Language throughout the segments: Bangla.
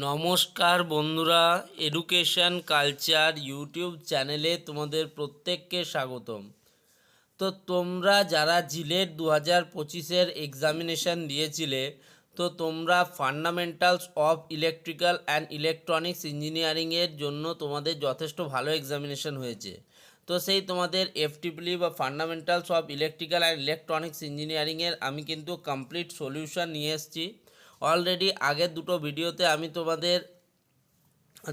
নমস্কার বন্ধুরা, এডুকেশন কালচার ইউটিউব চ্যানেলে তোমাদের প্রত্যেককে স্বাগতম। তো তোমরা যারা জিলেট 2025-এর এক্সামিনেশান দিয়েছিলে, তো তোমরা fundamentals of electrical and electronics ইঞ্জিনিয়ারিংয়ের জন্য তোমাদের যথেষ্ট ভালো এক্সামিনেশান হয়েছে। তো সেই তোমাদের এফটিপিলি বা fundamentals of electrical and electronics ইঞ্জিনিয়ারিংয়ের আমি কিন্তু কমপ্লিট সলিউশন নিয়ে এসেছি। অলরেডি আগের দুটো ভিডিওতে আমি তোমাদের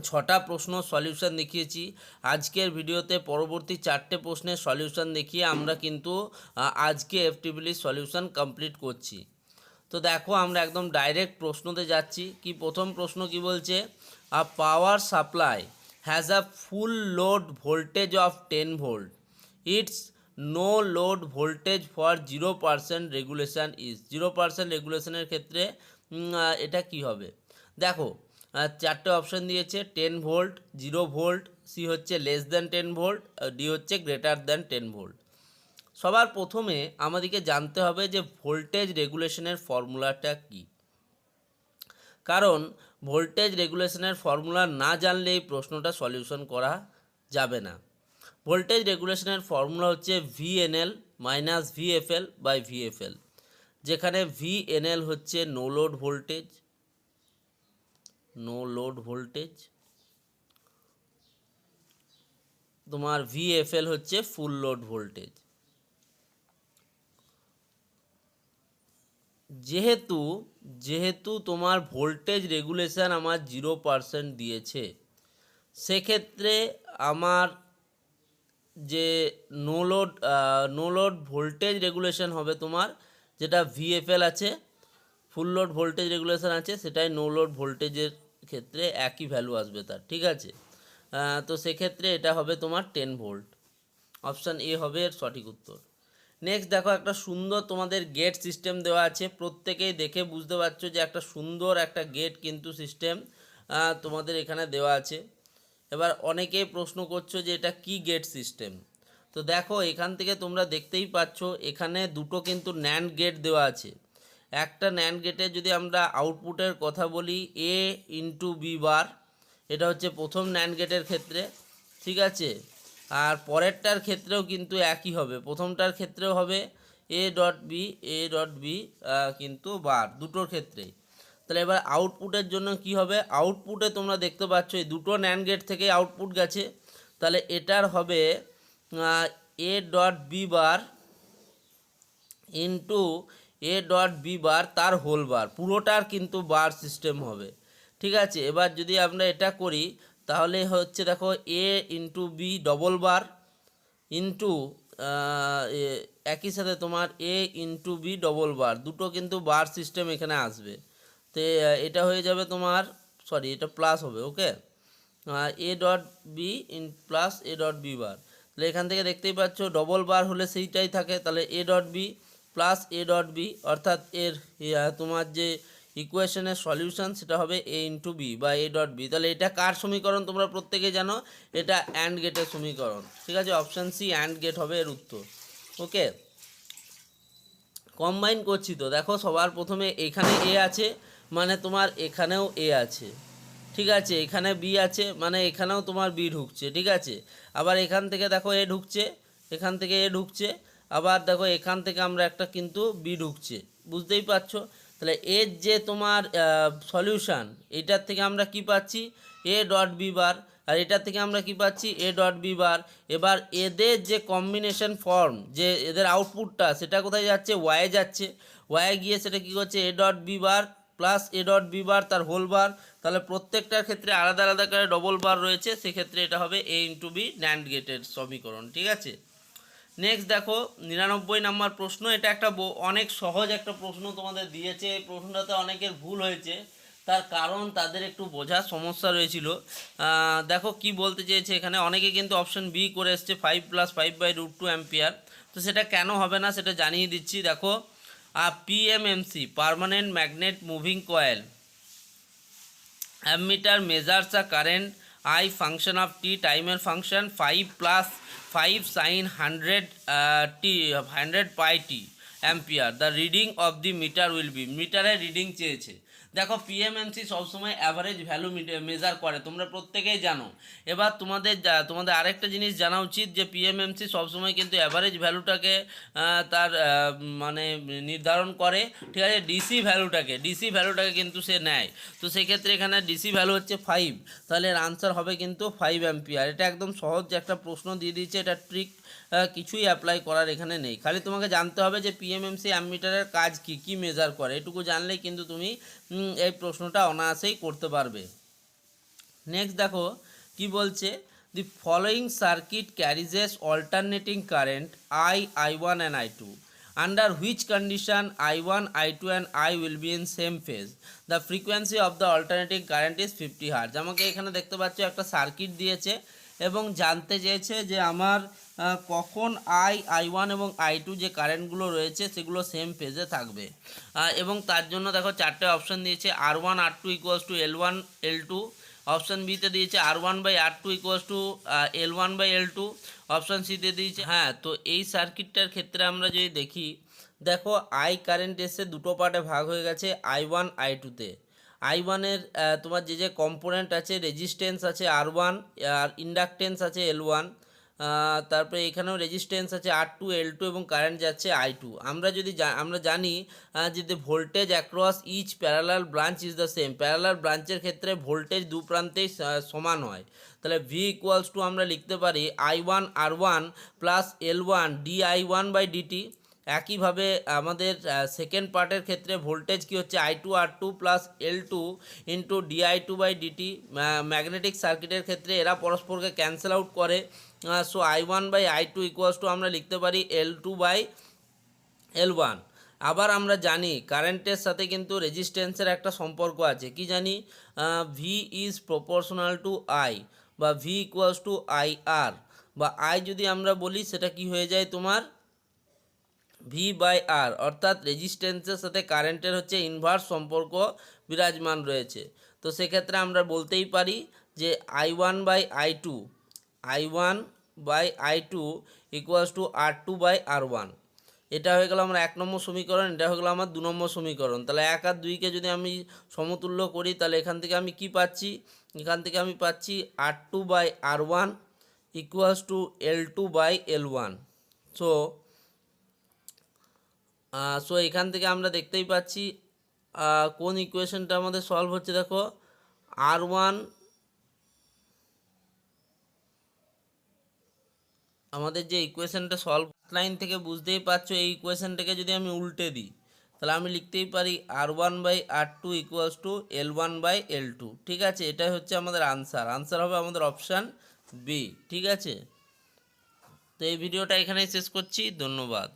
6টা প্রশ্ন সলিউশন দেখিয়েছি। আজকের ভিডিওতে পরবর্তী 4টে প্রশ্নের সলিউশন দেখিয়ে আমরা কিন্তু আজকে এফটিপিলি সলিউশন কমপ্লিট করছি। তো দেখো, আমরা একদম ডাইরেক্ট প্রশ্নতে যাচ্ছি। কি প্রথম প্রশ্ন কি বলছে? A power supply has a full load voltage of 10 volt, it's no load voltage for 0% regulation is. 0% রেগুলেশনের ক্ষেত্রে এটা কি হবে? দেখো, 4টে অপশান দিয়েছে। 10 ভোল্ট, 0 ভোল্ট, সি হচ্ছে লেস দ্যান 10 ভোল্ট, ডি হচ্ছে গ্রেটার দ্যান 10 ভোল্ট। সবার প্রথমে আমাদেরকে জানতে হবে যে ভোল্টেজ রেগুলেশনের ফর্মুলাটা কি। কারণ ভোল্টেজ রেগুলেশনের ফর্মুলা না জানলে এই প্রশ্নটা সলিউশন করা যাবে না। ভোল্টেজ রেগুলেশনের ফর্মুলা হচ্ছে ভিএনএল মাইনাস ভিএফএল বাই ভিএফএল, যেখানে ভিএনএল হচ্ছে নো লোড ভোল্টেজ, তোমার ভিএফএল হচ্ছে ফুল লোড ভোল্টেজ। যেহেতু তোমার ভোল্টেজ রেগুলেশন আমার 0% দিয়েছে, সেক্ষেত্রে আমার যে নো লোড ভোল্টেজ রেগুলেশন হবে তোমার, যেটা ভিএফএল আছে, ফুল লোড ভোল্টেজ রেগুলেশন আছে, সেটাই নো লোড ভোল্টেজের ক্ষেত্রে একই ভ্যালু আসবে তার, ঠিক আছে। তো সেক্ষেত্রে এটা হবে তোমার 10 ভোল্ট। অপশান এ হবে এর সঠিক উত্তর। নেক্সট দেখো, একটা সুন্দর তোমাদের গেট সিস্টেম দেওয়া আছে। প্রত্যেকেই দেখে বুঝতে পারছো যে একটা সুন্দর একটা গেট কিন্তু সিস্টেম তোমাদের এখানে দেওয়া আছে। এবার অনেকেই প্রশ্ন করছো যে এটা কি গেট সিস্টেম। তো দেখো, এখান থেকে তোমরা দেখতেই পাচ্ছ এখানে দুটো কিন্তু ন্যান্ড গেট দেওয়া আছে। একটা ন্যান্ড গেটে যদি আমরা আউটপুটের কথা বলি, এ ইন্টু বি বার, এটা হচ্ছে প্রথম ন্যান্ড গেটের ক্ষেত্রে, ঠিক আছে। আর পরেরটার ক্ষেত্রেও কিন্তু একই হবে, প্রথমটার ক্ষেত্রেও হবে এ ডট বি কিন্তু বার, দুটোর ক্ষেত্রেই। তাহলে এবার আউটপুটের জন্য কি হবে? আউটপুটে তোমরা দেখতে পাচ্ছ এই দুটো ন্যান্ড গেট থেকে আউটপুট গেছে, তাহলে এটার হবে A dot B bar into A dot B bar তার হোল বার, পুরোটার কিন্তু বার সিস্টেম হবে, ঠিক আছে। এবার যদি আমরা এটা করি তাহলে হচ্ছে দেখো A into B double bar into একই সাথে তোমার A into B double bar, দুটো কিন্তু বার সিস্টেম এখানে আসবে। তো এটা হয়ে যাবে তোমার, সরি এটা প্লাস হবে, okay, A dot B in plus A dot B bar. তাহলে এখান থেকে দেখতেই পাচ্ছ ডবল বার হলে সেইটাই থাকে, তাহলে A dot B plus A dot B, অর্থাৎ এর তোমার যে ইকুয়েশনের সলিউশন সেটা হবে এ ইন্টু বি বা এ ডট বি। তাহলে এটা কার সমীকরণ তোমরা প্রত্যেকে জানো, এটা অ্যান্ড গেটের সমীকরণ, ঠিক আছে। অপশান সি অ্যান্ড গেট হবে এর উত্তর, ওকে। কম্বাইন করছি, তো দেখো সবার প্রথমে এখানে এ আছে মানে তোমার এখানেও এ আছে, ঠিক আছে। এখানে বি আছে মানে এখানেও তোমার বি ঢুকছে, ঠিক আছে। আবার এখান থেকে দেখো এ ঢুকছে, এখান থেকে এ ঢুকছে, আবার দেখো এখান থেকে আমরা একটা কিন্তু বি ঢুকছে, বুঝতেই পারছো। তাহলে এর যে তোমার সলিউশান, এটার থেকে আমরা কি পাচ্ছি? এ ডট বি বার, আর এটার থেকে আমরা কি পাচ্ছি? A dot B bar. এবার এদের যে কম্বিনেশন ফর্ম, যে এদের আউটপুটটা, সেটা কোথায় যাচ্ছে? ওয়াই যাচ্ছে। ওয়াই গিয়ে সেটা কী করছে? A dot B bar plus A dot B bar তার হোল বার। তাহলে প্রত্যেকটার ক্ষেত্রে আলাদা আলাদা করে ডবল বার রয়েছে, সেক্ষেত্রে এটা হবে এ ইন্টু বি ন্যান্ড গেটের সমীকরণ, ঠিক আছে। নেক্সট দেখো 99 নম্বর প্রশ্ন। এটা একটা অনেক সহজ একটা প্রশ্ন তোমাদের দিয়েছে। এই প্রশ্নটাতে অনেকের ভুল হয়েছে, তার কারণ তাদের একটু বোঝার সমস্যা রয়েছিল। দেখো কি বলতে চেয়েছে এখানে, অনেকে কিন্তু অপশন বি করে এসছে 5 + 5/√2 অ্যাম্পিয়ার। তো সেটা কেন হবে না সেটা জানিয়ে দিচ্ছি। দেখো, PMMC permanent magnet moving coil ammeter measures a current I function of t, টাইমের function 5 + 5 sin 100 pi t ampere. The reading of the meter will be, মিটারের রিডিং চেয়েছে। দেখো পিএমএমসি সবসময় অ্যাভারেজ ভ্যালু মেজার করে, তোমরা প্রত্যেকেই জানো। এবার তোমাদের আরেকটা জিনিস জানা উচিত যে পিএমএমসি সবসময় কিন্তু অ্যাভারেজ ভ্যালুটাকে তার মানে নির্ধারণ করে, ঠিক আছে। ডিসি ভ্যালুটাকে কিন্তু সে নেয়। তো সেক্ষেত্রে এখানে ডিসি ভ্যালু হচ্ছে 5, তাহলে এর আনসার হবে কিন্তু 5 অ্যাম্পিয়ার। এটা একদম সহজ একটা প্রশ্ন দিয়ে দিয়েছে, এটা ট্রিক কিছুই অ্যাপ্লাই করার এখানে নেই। খালি তোমাকে জানতে হবে যে পিএমএমসি অ্যামমিটারের কাজ কী কী মেজার করে, এটুকু জানলেই কিন্তু তুমি এই প্রশ্নটা অনায়াসেই করতে পারবে। নেক্সট দেখো কি বলছে, the following circuit carries alternating current I1 and I2. Under which condition I1, I2 and I will be in same phase? The frequency of the alternating current is 50 Hz. আমাকে এখানে দেখতে পাচ্ছ একটা সার্কিট দিয়েছে এবং জানতে চেয়েছে যে আমার কখন I1 এবং I2 যে কারেন্টগুলো রয়েছে সেগুলো সেম ফেজে থাকবে, এবং তার জন্য দেখো চারটে অপশান দিয়েছে, R1 R2 equals to L1 L2, option বিতে দিয়েছে R1/R2 equals to L1/L2, option সিতে দিয়েছে। হ্যাঁ, তো এই সার্কিটটার ক্ষেত্রে আমরা যদি দেখি, দেখো আই কারেন্ট এসে দুটো পার্টে ভাগ হয়ে গেছে I1 I2-তে। I1-এর তোমার যে কম্পোনেন্ট আছে, রেজিস্ট্যান্স আছে R1 আর ইন্ডাকটেন্স আছে L1, তারপরে এখানেও রেজিস্ট্যান্স আছে R2 L2 এবং কারেন্ট যাচ্ছে I2। আমরা জানি যে the voltage across each parallel branch is the same. Parallel ব্রাঞ্চের ক্ষেত্রে ভোল্টেজ দু প্রান্তেই সমান হয়। তাহলে ভি ইকুয়ালস টু আমরা লিখতে পারি I1 R1 plus L1 dI1/dt। একইভাবে আমাদের সেকেন্ড পার্টের ক্ষেত্রে ভোল্টেজ কি হচ্ছে I2 R2 plus L2 into dI2/dt। Magnetic সার্কিটের ক্ষেত্রে এরা পরস্পরকে ক্যান্সেল আউট করে, সো I1/I2 ইকুয়ালস টু আমরা লিখতে পারি L2/L1। আবার আমরা জানি কারেন্টের সাথে কিন্তু রেজিস্ট্যান্সের একটা সম্পর্ক আছে, কি জানি, V is proportional to I, বা ভি ইকুয়ালস টু IR, বা আই যদি আমরা বলি সেটা কি হয়ে যায় তোমার V/R, অর্থাৎ রেজিস্ট্যান্সের সাথে কারেন্টের হচ্ছে ইনভার্স সম্পর্ক বিরাজমান রয়েছে। তো সেক্ষেত্রে আমরা বলতেই পারি যে I1/I2 ইকুয়ালস টু R2/R1। এটা হয়ে গেল আমার 1 নম্বর সমীকরণ, এটা হয়ে গেল আমার 2 নম্বর সমীকরণ। তাহলে 1 আর 2কে যদি আমি সমতুল্য করি তাহলে এখান থেকে আমি কি পাচ্ছি, এখান থেকে আমি পাচ্ছি R2/R1 equals to L2/L1। So এখান থেকে আমরা দেখতেই পাচ্ছি কোন ইকুয়েশনটা আমাদের সলভ হচ্ছে। দেখো R1, আমাদের যে ইকুয়েশনটা সলভ লাইন থেকে বুঝতেই পারছো, এই ইকুয়েশনটাকে যদি আমি উল্টে দিই তাহলে আমি লিখতেই পারি R1/R2 ইকুয়ালস টু L1/L2। ঠিক আছে, এটাই হচ্ছে আমাদের আনসার হবে আমাদের অপশান বি। ঠিক আছে, তো এই ভিডিওটা এখানেই শেষ করছি, ধন্যবাদ।